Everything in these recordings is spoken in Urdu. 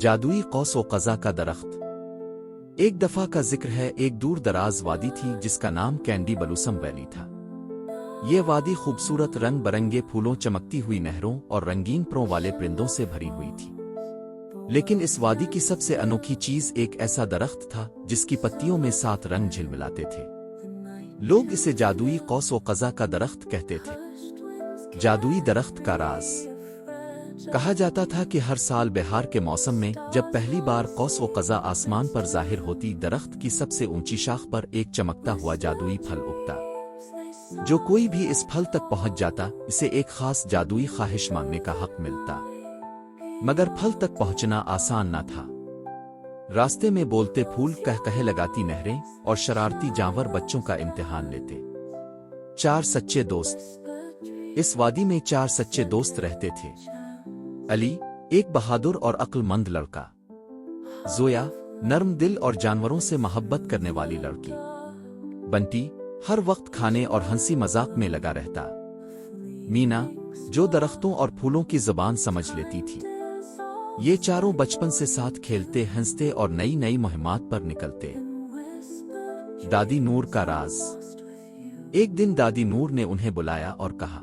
جادوئی قوس و قزح کا درخت۔ ایک دفعہ کا ذکر ہے، ایک دور دراز وادی تھی جس کا نام کینڈی بلوسم ویلی تھا۔ یہ وادی خوبصورت رنگ برنگے پھولوں، چمکتی ہوئی نہروں اور رنگین پروں والے پرندوں سے بھری ہوئی تھی۔ لیکن اس وادی کی سب سے انوکھی چیز ایک ایسا درخت تھا جس کی پتیوں میں 7 رنگ جھلملاتے تھے۔ لوگ اسے جادوئی قوس و قزح کا درخت کہتے تھے۔ جادوئی درخت کا راز۔ کہا جاتا تھا کہ ہر سال بہار کے موسم میں جب پہلی بار قوس و قزح آسمان پر ظاہر ہوتی، درخت کی سب سے اونچی شاخ پر ایک چمکتا ہوا جادوئی پھل اگتا۔ جو کوئی بھی اس پھل تک پہنچ جاتا، اسے ایک خاص جادوئی خواہش مانگنے کا حق ملتا۔ مگر پھل تک پہنچنا آسان نہ تھا۔ راستے میں بولتے پھول، قہقہے لگاتی نہریں اور شرارتی جانور بچوں کا امتحان لیتے۔ 4 سچے دوست۔ اس وادی میں 4 سچے دوست رہتے تھے۔ علی، ایک بہادر اور عقل مند لڑکا۔ زویا، نرم دل اور جانوروں سے محبت کرنے والی لڑکی۔ بنٹی، ہر وقت کھانے اور ہنسی مذاق میں لگا رہتا۔ مینا، جو درختوں اور پھولوں کی زبان سمجھ لیتی تھی۔ یہ چاروں بچپن سے ساتھ کھیلتے، ہنستے اور نئی نئی مہمات پر نکلتے۔ دادی نور کا راز۔ ایک دن دادی نور نے انہیں بلایا اور کہا،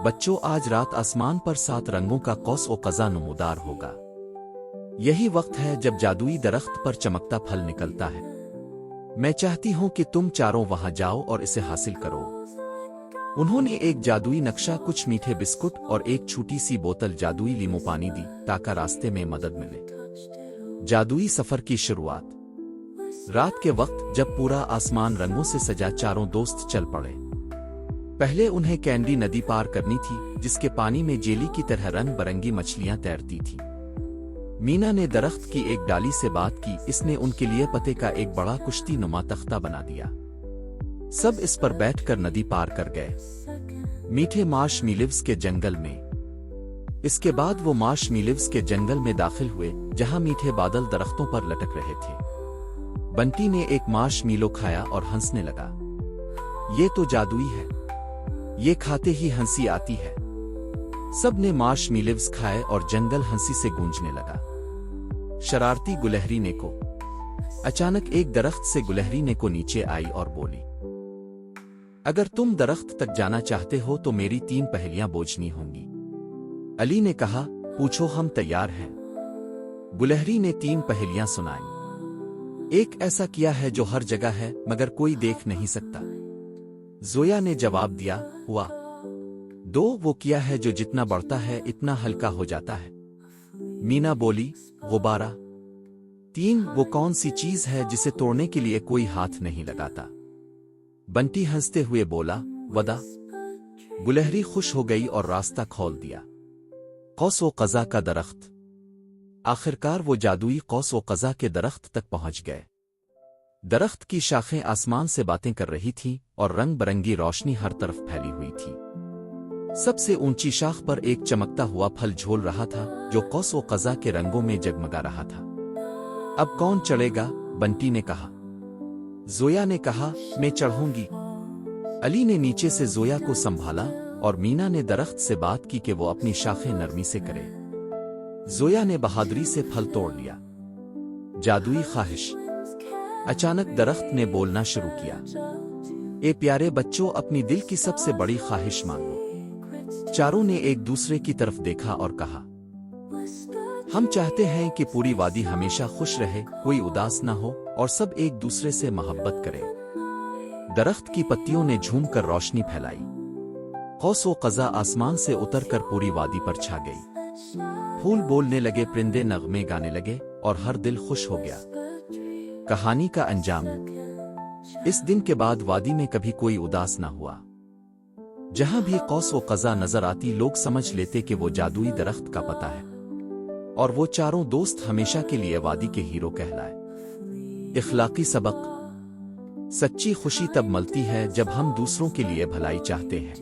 بچوں، آج رات آسمان پر 7 رنگوں کا قوس و قزح نمودار ہوگا۔ یہی وقت ہے جب جادوئی درخت پر چمکتا پھل نکلتا ہے۔ میں چاہتی ہوں کہ تم چاروں وہاں جاؤ اور اسے حاصل کرو۔ انہوں نے ایک جادوئی نقشہ، کچھ میٹھے بسکٹ اور ایک چھوٹی سی بوتل جادوئی لیمو پانی دی تاکہ راستے میں مدد ملے۔ جادوئی سفر کی شروعات۔ رات کے وقت جب پورا آسمان رنگوں سے سجا، چاروں دوست چل پڑے۔ پہلے انہیں کینڈی ندی پار کرنی تھی جس کے پانی میں جیلی کی طرح رنگ برنگی مچھلیاں تیرتی تھیں۔ مینا نے درخت کی ایک ڈالی سے بات کی، اس نے ان کے لیے پتے کا ایک بڑا کشتی نما تختہ بنا دیا۔ سب اس پر بیٹھ کر ندی پار کر گئے، میٹھے مارش میلیوز کے جنگل میں۔ اس کے بعد وہ مارش میلیوز کے جنگل میں داخل ہوئے جہاں میٹھے بادل درختوں پر لٹک رہے تھے۔ بنٹی نے ایک مارش میلو کھایا اور ہنسنے لگا۔ یہ تو جادوئی ہے، یہ کھاتے ہی ہنسی آتی ہے۔ سب نے مارش میلیوز کھائے اور جنگل ہنسی سے گونجنے لگا۔ شرارتی گلہری نیکو۔ اچانک ایک درخت سے گلہری نیکو نیچے آئی اور بولی، اگر تم درخت تک جانا چاہتے ہو تو میری 3 پہیلیاں بوجھنی ہوں گی۔ علی نے کہا، پوچھو، ہم تیار ہیں۔ گلہری نے 3 پہیلیاں سنائیں۔ ایک ایسا کیا ہے جو ہر جگہ ہے مگر کوئی دیکھ نہیں سکتا؟ زویا نے جواب دیا، ہوا۔ 2 وہ کیا ہے جو جتنا بڑھتا ہے اتنا ہلکا ہو جاتا ہے؟ مینا بولی، غبارہ۔ 3 وہ کون سی چیز ہے جسے توڑنے کے لیے کوئی ہاتھ نہیں لگاتا؟ بنٹی ہنستے ہوئے بولا، ودا۔ گلہری خوش ہو گئی اور راستہ کھول دیا۔ قوس و قزح کا درخت۔ آخرکار وہ جادوئی قوس و قزح کے درخت تک پہنچ گئے۔ درخت کی شاخیں آسمان سے باتیں کر رہی تھیں اور رنگ برنگی روشنی ہر طرف پھیلی ہوئی تھی۔ سب سے اونچی شاخ پر ایک چمکتا ہوا پھل جھول رہا تھا جو قوس و قزح کے رنگوں میں جگمگا رہا تھا۔ اب کون چڑھے گا؟ بنٹی نے کہا۔ زویا نے کہا، میں چڑھوں گی۔ علی نے نیچے سے زویا کو سنبھالا اور مینا نے درخت سے بات کی کہ وہ اپنی شاخیں نرمی سے کرے۔ زویا نے بہادری سے پھل توڑ لیا۔ جادوئی خواہش۔ اچانک درخت نے بولنا شروع کیا، اے پیارے بچوں، اپنی دل کی سب سے بڑی خواہش مانگو۔ چاروں نے ایک دوسرے کی طرف دیکھا اور کہا، ہم چاہتے ہیں کہ پوری وادی ہمیشہ خوش رہے، کوئی اداس نہ ہو اور سب ایک دوسرے سے محبت کرے۔ درخت کی پتیوں نے جھوم کر روشنی پھیلائی۔ قوس و قزح آسمان سے اتر کر پوری وادی پر چھا گئی۔ پھول بولنے لگے، پرندے نغمے گانے لگے اور ہر دل خوش ہو گیا۔ کہانی کا انجام۔ اس دن کے بعد وادی میں کبھی کوئی اداس نہ ہوا۔ جہاں بھی قوس و قزح نظر آتی لوگ سمجھ لیتے کہ وہ جادوئی درخت کا پتہ ہے، اور وہ چاروں دوست ہمیشہ کے لیے وادی کے ہیرو کہلائے۔ اخلاقی سبق۔ سچی خوشی تب ملتی ہے جب ہم دوسروں کے لیے بھلائی چاہتے ہیں۔